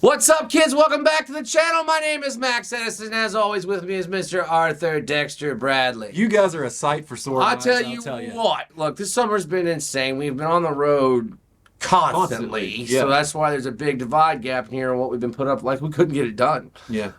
What's up, kids? Welcome back to the channel. My name is Max Edison, and as always, with me is Mr. Arthur Dexter Bradley. You guys are a sight for sore eyes. I'll tell you what. Look, this summer's been insane. We've been on the road constantly. Yeah. So that's why there's a big divide gap here in what we've been put up. Like, we couldn't get it done. Yeah.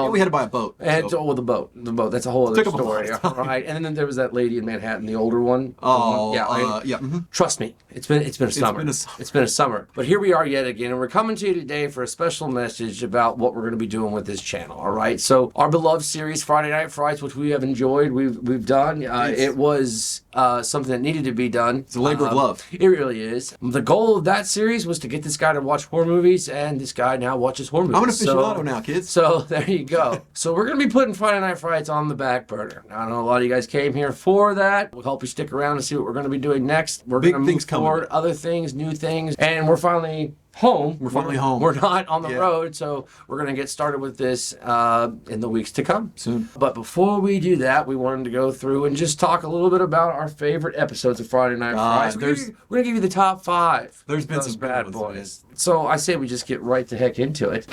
We had to buy a boat. And so. the boat. That's a whole other Took up a lot story, of time. right? And then there was that lady in Manhattan, the older one. Oh, yeah. yeah. Trust me, it's been a summer. been a summer. It's been a summer. But here we are yet again, and we're coming to you today for a special message about what we're going to be doing with this channel. All right. So our beloved series, Friday Night Frights, which we have enjoyed, we've done. It was something that needed to be done. It's a labor of love. It really is. The goal of that series was to get this guy to watch horror movies, and this guy now watches horror movies. I'm an aficionado now, kids. So there you go. So we're going to be putting Friday Night Frights on the back burner. Now, I know a lot of you guys came here for that. We'll help you stick around and see what we're going to be doing next. We're going to move forward, other things, new things, and we're finally home. We're finally home. We're not on the road, so we're going to get started with this in the weeks to come. Soon. But before we do that, we wanted to go through and just talk a little bit about our favorite episodes of Friday Night Frights. We're going to give you the top 5. There's been some bad boys. So I say we just get right the heck into it.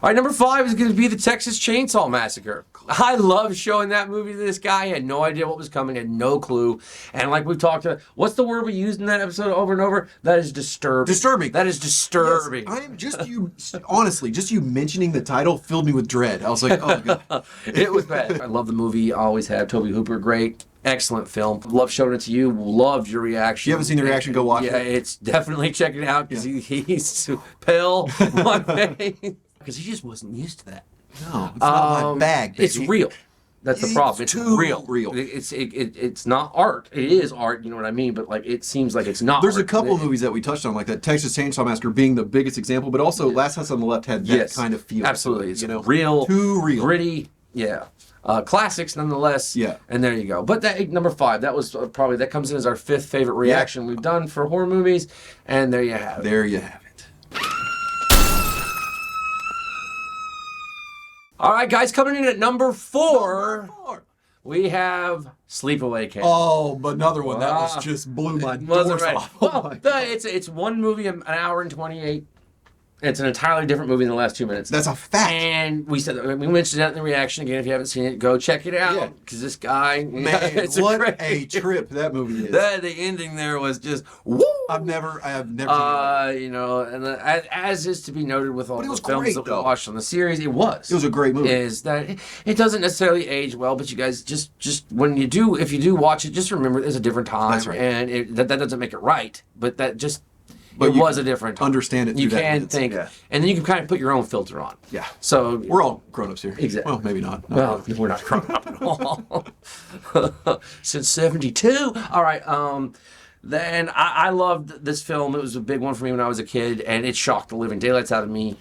All right, number 5 is going to be the Texas Chainsaw Massacre. I love showing that movie to this guy. He had no idea what was coming, had no clue. And like we've talked about, what's the word we used in that episode over and over? That is disturbing. Disturbing. That is disturbing. Yes, I am honestly, just you mentioning the title filled me with dread. I was like, oh, God. It was bad. I love the movie. I always have. Toby Hooper, great. Excellent film. Love showing it to you. Loved your reaction. If you haven't seen the reaction, go watch it. Yeah, it's definitely check it out because he's pale on face. Because he just wasn't used to that. No, it's not my bag, baby. It's real. That's the problem. It's too real. real. It's not art. It is art, you know what I mean? But like it seems like it's not There's art. a couple of movies that we touched on, like that Texas Chainsaw Massacre being the biggest example, but also Last House on the Left had that kind of feel. Absolutely. It's real. Too real. Gritty. Yeah. Classics nonetheless. Yeah. And there you go. But that number 5, that was probably, that comes in as our 5th favorite reaction we've done for horror movies. And there you have it. There you have it. All right, guys, coming in at number 4, we have Sleepaway Camp. Oh, another one that was just blew my doors off. Well, it's one movie, an hour and 28. It's an entirely different movie in the last 2 minutes. That's a fact. And we mentioned that in the reaction again. If you haven't seen it, go check it out. Because this guy, man, what a trip that movie is. The ending there was just woo. I have never seen it. You know, and as is to be noted with all the films that we watched on the series, it was a great movie. Is that it doesn't necessarily age well, but you guys just when you do, if you do watch it, just remember it's a different time. That's right. And that doesn't make it right, but that just. But it was a different time. Understand it. You can think, and then you can kind of put your own filter on. Yeah. So we're all grown-ups here. Exactly. Well, maybe not. Well, we're not grown up at all. Since '72. All right. Then I loved this film. It was a big one for me when I was a kid, and it shocked the living daylights out of me.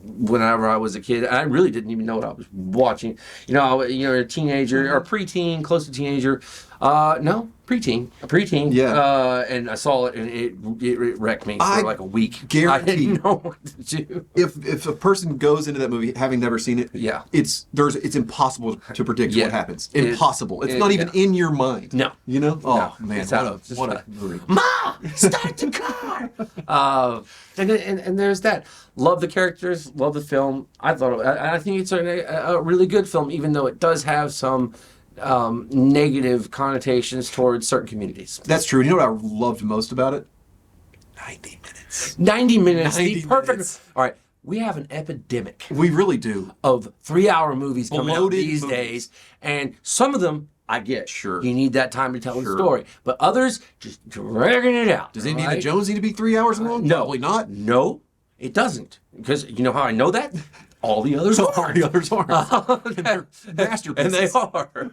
Whenever I was a kid, I really didn't even know what I was watching. You're a teenager or preteen, close to teenager. No, preteen. Yeah. And I saw it, and it wrecked me for like a week. Guarantee. I didn't know what to do. If a person goes into that movie having never seen it, it's impossible to predict what happens. Impossible. It's not even in your mind. No. You know? Oh no. man, what a movie. Mom, start the car. And there's that. Love the characters. Love the film. I think it's a really good film, even though it does have some negative connotations towards certain communities. That's true. You know what I loved most about it? 90 minutes. 90 minutes. 90 the perfect. minutes. All right. We have an epidemic. We really do. Of 3-hour movies coming out these days. And some of them, I get. Sure. You need that time to tell the story. But others, just dragging it out. Does Indiana Jones need to be 3 hours long? No. Probably not. No, it doesn't. Because you know how I know that? All the others are. The others aren't. And they're masterpieces. And they are.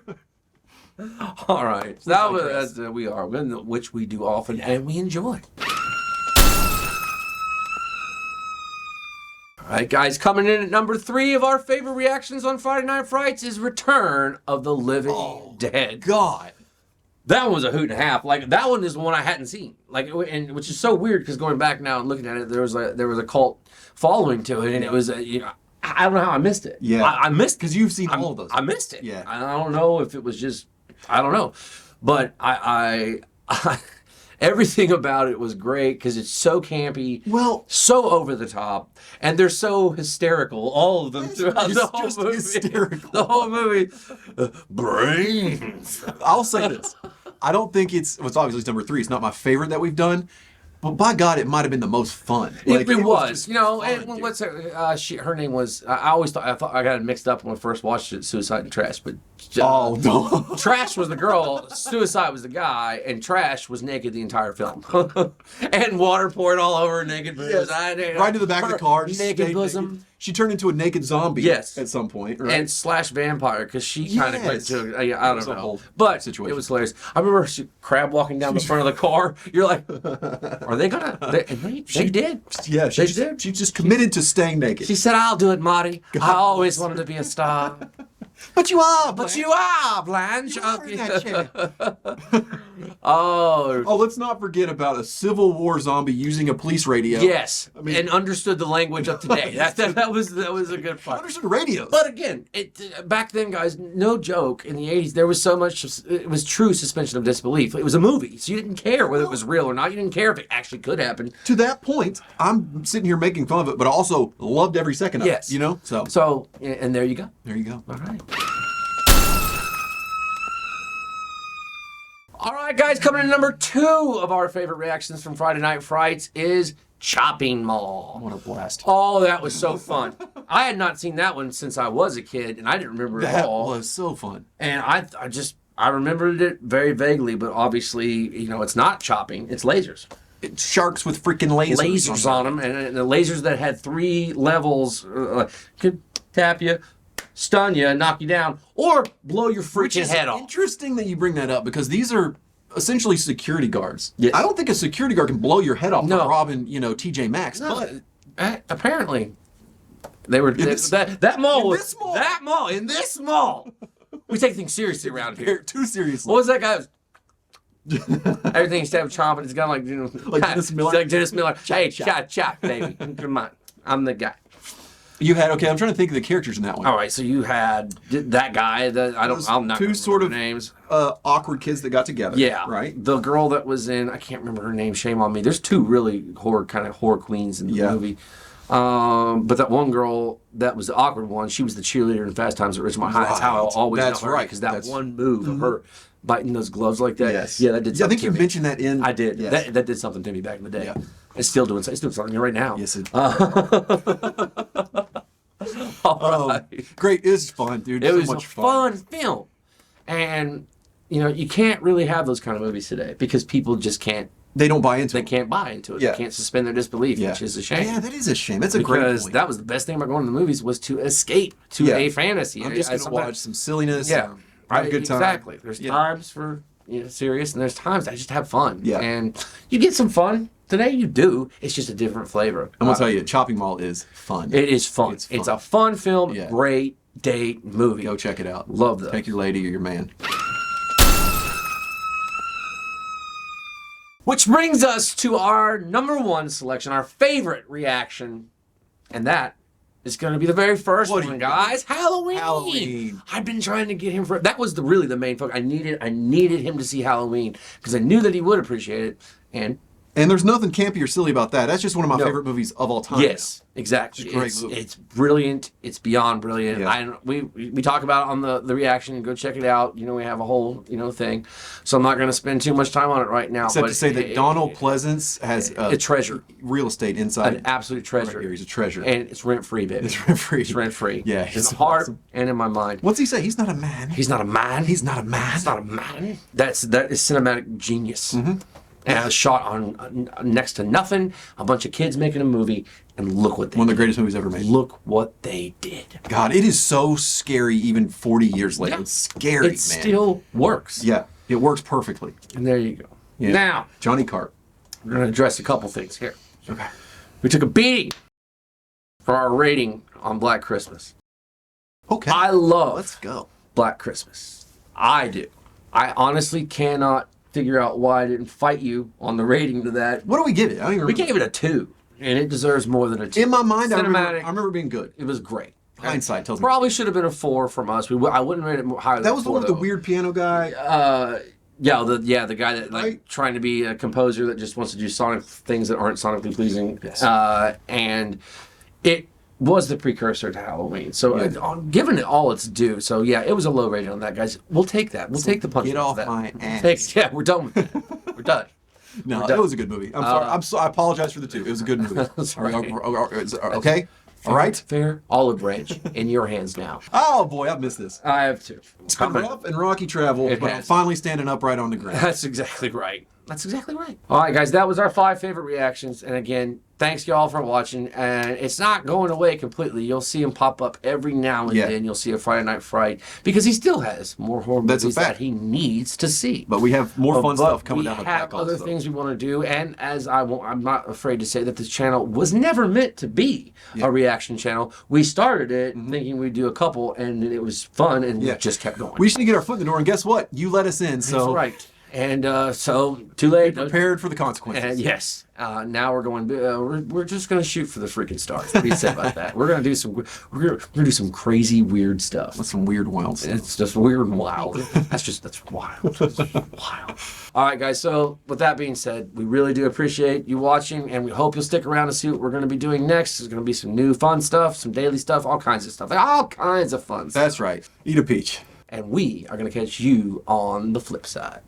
All right. So we are, which we do often and we enjoy. All right, guys, coming in at number 3 of our favorite reactions on Friday Night Frights is Return of the Living Dead. God. That one was a hoot and a half. Like, that one is the one I hadn't seen. Like, and which is so weird because going back now and looking at it, there was a cult following to it, and it was I don't know how I missed it. Yeah, I missed because you've seen all of those. I missed it. Yeah, I don't know if it was just I don't know, but I everything about it was great because it's so campy, Well, so over the top, and they're so hysterical. All of them throughout the whole just movie. hysterical. The whole movie. Brains. I'll say this. I don't think it's obviously it's number 3. It's not my favorite that we've done. But by God, it might have been the most fun. It was, just you know. fun, And dude. what's her? Her name was. I thought I got it mixed up when I first watched it. Suicide and Trash, but Oh no! Trash was the girl, Suicide was the guy, and Trash was naked the entire film, and water poured all over her naked boobs. Yes. Right to the back of the car, just naked stayed bosom. naked. She turned into a naked zombie. Yes. At some point, right? And slash vampire because she kind of went Yes. to I It don't was a know, whole but situation. it was hilarious. I remember crab walking down the front of the car. You're like, are they gonna? She did. Yeah, They did. She just committed to staying naked. She said, "I'll do it, Marty. I always wanted to be a star." But you are. But you are, Blanche. You are in that chair. Oh. Oh, let's not forget about a Civil War zombie using a police radio. Yes, mean- and understood the language of today. That was a good I part. understood radios. But again, back then, guys, no joke. In the '80s, there was so much. It was true suspension of disbelief. It was a movie, so you didn't care whether it was real or not. You didn't care if it actually could happen. to that point, I'm sitting here making fun of it, but I also loved every second of Yes. it. You know? So So, and there you go. there you go. All right. All right, guys, coming in number 2 of our favorite reactions from Friday Night Frights is Chopping Mall. What a blast. Oh, that was so fun. I had not seen that one since I was a kid, and I didn't remember it at That all. was so fun. And I remembered it very vaguely, but obviously, it's not chopping, it's lasers. It's sharks with freaking lasers. Lasers on them, and the lasers that had 3 levels could tap you, stun you, knock you down, or blow your Which freaking is head off. interesting that you bring that up because these are essentially security guards. Yes. I don't think a security guard can blow your head off No. for robbing, TJ Maxx. No, But apparently, they were this- that mall in was this mall? that mall in this mall. We take things seriously around here. too seriously. What was that guy? Everything instead of chomping, it's kind of Like Dennis Miller? Like Dennis Miller. Hey, chop, baby. Come on, I'm the guy. You had I'm trying to think of the characters in that one. All right, so you had that guy that I'm not two gonna sort remember of names. Awkward kids that got together. Yeah, Right. The girl that was in, I can't remember her name. Shame on me. There's 2 really horror queens in the movie. But that one girl that was the awkward one, she was the cheerleader in Fast Times at Ridgemont High. That's how I Right. always That's know her, right. because that That's- one move of her biting those gloves like that. Yes. Yeah, that did I something think you to me. mentioned that in. I did. Yes. That did something to me back in the day. Yeah. It's doing something right now. Yes, it. All right. Great. It was fun, dude. It So was much a fun film. And, you can't really have those kind of movies today because people just can't. They don't buy into They it. can't buy into it. Yeah. They can't suspend their disbelief, Yeah. which is a shame. Yeah, that is a shame. That's a great Because point. that was the best thing about going to the movies was to escape to Yeah. a fantasy. I'm just going to watch some silliness. Yeah, and have a good time. Exactly. There's Yeah. times for serious, and there's times I just have fun. Yeah. And you get some fun. Today you do. It's just a different flavor. I'm going to tell you, Chopping Mall is fun. It is fun. It's It's fun. a fun film. Yeah. Great date movie. Go check it out. Love that. Take your lady or your man. Which brings us to our number 1 selection, our favorite reaction, and that is going to be the very first What do one, you guys. Halloween. Halloween. I've been trying to get him for that was really the main focus. I needed him to see Halloween because I knew that he would appreciate it. And And there's nothing campy or silly about that. That's just one of my No. favorite movies of all time. yes, exactly. It's a great movie. It's brilliant. It's beyond brilliant. Yeah. We talk about it on the reaction and go check it out. We have a whole thing. So I'm not going to spend too much time on it right now. Except but to say that Donald Pleasance has a treasure. real estate inside. An absolute treasure. Right here. He's a treasure. And it's rent free, baby. It's rent-free. It's rent free. Yeah, in it's the heart awesome. and in my mind. What's he say? He's not a man. He's not a man. He's not a man. He's not a man. That is cinematic genius. Mm-hmm. And it was shot on next to nothing. A bunch of kids making a movie, and look what they One of the did. greatest movies ever made. Look what they did. God, it is so scary even 40 years later. Yeah. It's scary, It man. still works. Yeah, it works perfectly. And there you go. Yeah. Now Johnny Carp. we're going to address a couple things here. Okay. We took a beating for our rating on Black Christmas. Okay. I love Let's go. Black Christmas. I do. I honestly cannot figure out why I didn't fight you on the rating to that. What do we give it? I don't even We remember. gave it a 2, and it deserves more than a 2. In my mind, I Cinematic. remember it being good. It was great. Hindsight tells me. Probably should have been a 4 from us. I wouldn't rate it more higher than That was the a 4, one with the though. weird piano guy. The guy that trying to be a composer that just wants to do sonic things that aren't sonically pleasing. Yes. And it was the precursor to Halloween. So giving it all its due. So yeah, it was a low rating on that, guys. We'll take that. We'll take the punch. Get off that. my ass. We're done with that. We're done. No, it was a good movie. I'm sorry. I apologize for the 2. It was a good movie. That's right. Okay? All right? Fair. Olive Branch in your hands now. Oh, boy, I've missed this. I have too. It's been rough and rocky travel, but I'm finally standing upright on the ground. That's exactly right. All right, guys, that was our 5 favorite reactions. And again, thanks y'all for watching. And it's not going away completely. You'll see him pop up every now and then. You'll see a Friday Night Fright because he still has more horror movies that he needs to see. But we have more fun stuff coming down the pipe. We have other things we want to do. And as I'm not afraid to say that this channel was never meant to be a reaction channel. We started it thinking we'd do a couple, and it was fun, and we just kept going. We just need to get our foot in the door, and guess what? You let us in. So. That's right. And so, too late. Be prepared for the consequences. And yes. Now we're going. We're just going to shoot for the freaking stars. What do you say about that? We're going to do some. We're going to do some crazy, weird stuff. That's some weird, wild stuff. It's just weird and wild. That's wild. That's wild. All right, guys. So with that being said, we really do appreciate you watching, and we hope you'll stick around to see what we're going to be doing next. There's going to be some new fun stuff, some daily stuff, all kinds of stuff, all kinds of fun stuff. That's right. Eat a peach. And we are going to catch you on the flip side.